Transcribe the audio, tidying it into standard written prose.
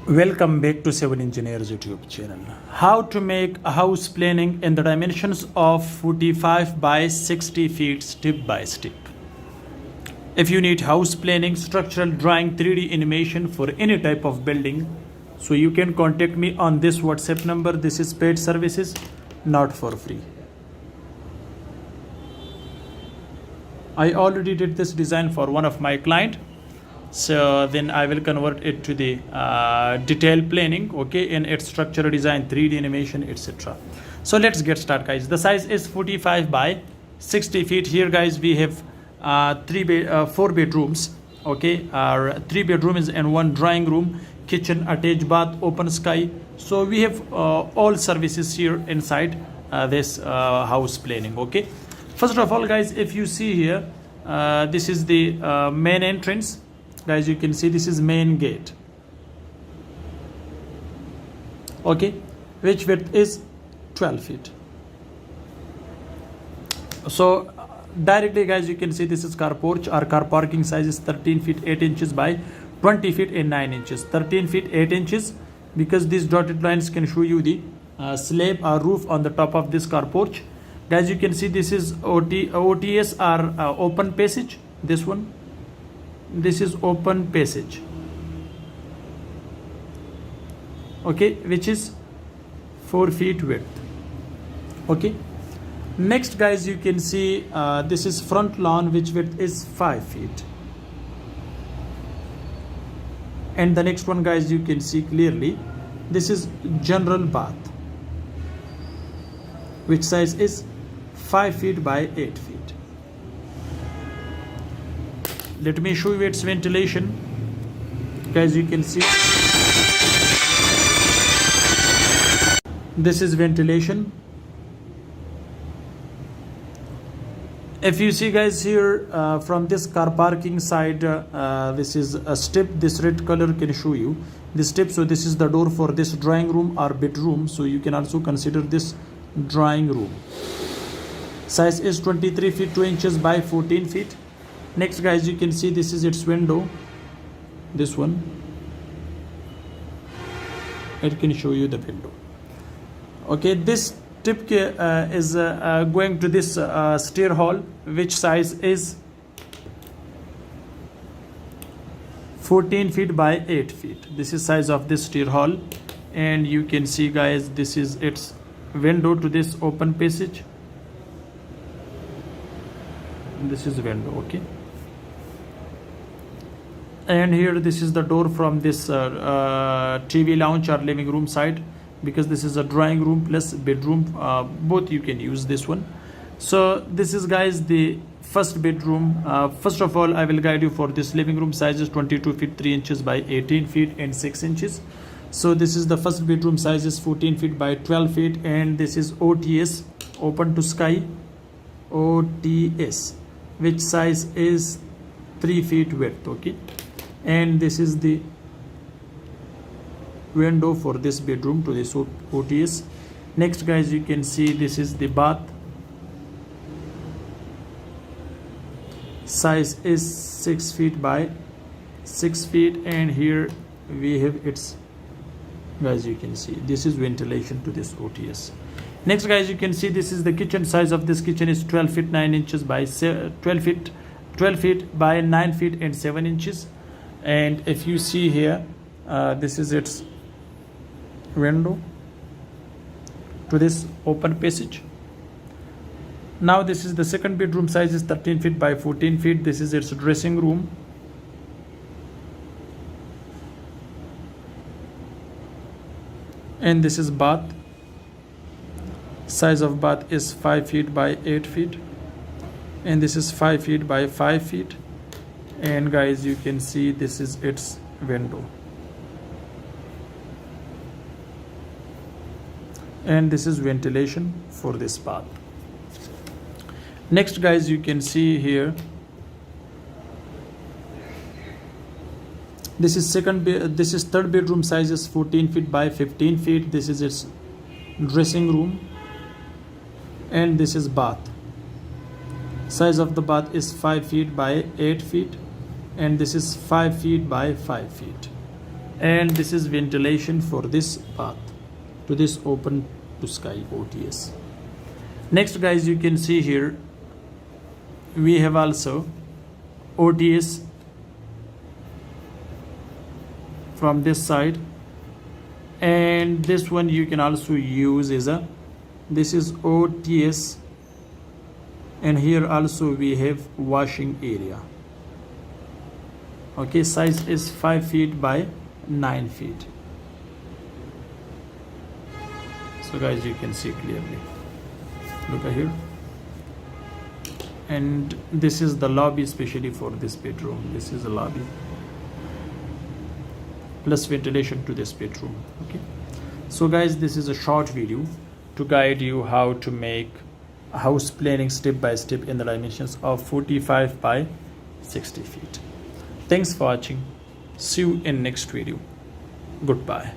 Welcome back to Civil Engineers YouTube channel. How to make a house planning in the dimensions of 45 by 60 feet step by step. If you need house planning, structural drawing, 3D animation for any type of building, so you can contact me on this WhatsApp number. This is paid services, not for free. I already did this design for one of my client. So then I will convert it to the detailed planning, okay, in its structural design, 3D animation, etc. So let's get started, guys. The size is 45 by 60 feet. Here, guys, we have 4 bedrooms, okay. 3 bedrooms and 1 drawing room, kitchen, attached bath, open sky. So we have all services here inside this house planning, okay. First of all, guys, if you see here, this is the main entrance. Guys, you can see this is main gate, okay, which width is 12 feet. So directly, guys, you can see this is car porch. Our car parking size is 13 feet 8 inches by 20 feet and 9 inches. 13 feet 8 inches because these dotted lines can show you the slab or roof on the top of this car porch. Guys, you can see this is OTS or open passage. This is open passage, okay, which is 4 feet width, okay. Next, guys, you can see this is front lawn, which width is 5 feet. And the next one, guys, you can see clearly this is general bath, which size is 5 feet by 8 feet. Let me show you its ventilation. Guys, you can see this is ventilation. If you see, guys, here from this car parking side, this is a step. This red color can show you the step. So this is the door for this drawing room or bedroom. So you can also consider this drawing room. Size is 23 feet 2 inches by 14 feet. Next, guys, you can see this is its window. This one, it can show you the window, okay. This tip is going to this stair hall, which size is 14 feet by 8 feet. This is size of this stair hall. And you can see, guys, this is its window to this open passage. This is the window, okay. And here, this is the door from this TV lounge or living room side, because this is a drawing room plus bedroom, both you can use this one. So this is, guys, the first bedroom. First of all, I will guide you for this living room. Size is 22 feet 3 inches by 18 feet and 6 inches. So this is the first bedroom. Size is 14 feet by 12 feet, and this is OTS, open to sky, OTS, which size is 3 feet width, okay. And this is the window for this bedroom to this OTS. Next, guys, you can see this is the bath. Size is 6 feet by 6 feet, and here we have its, guys, you can see this is ventilation to this OTS. Next, guys, you can see this is the kitchen. Size of this kitchen is 12 feet 9 inches by 12 feet by 9 feet and 7 inches. And if you see here, this is its window to this open passage. Now this is the second bedroom. Size is 13 feet by 14 feet. This is its dressing room. And this is bath. Size of bath is 5 feet by 8 feet. And this is 5 feet by 5 feet. And, guys, you can see this is its window. And this is ventilation for this bath. Next, guys, you can see here, this is third bedroom. Size is 14 feet by 15 feet. This is its dressing room. And this is bath. Size of the bath is 5 feet by 8 feet. And this is 5 feet by 5 feet. And this is ventilation for this path to this open to sky OTS. Next guys, you can see here we have also OTS from this side, and this one you can also use as a, this is OTS, and here also we have washing area. Okay, size is 5 feet by 9 feet. So guys, you can see clearly, look at here. And this is the lobby, especially for this bedroom. This is a lobby plus ventilation to this bedroom. Okay, so guys, this is a short video to guide you how to make house planning step by step in the dimensions of 45 by 60 feet. Thanks for watching. See you in next video. Goodbye.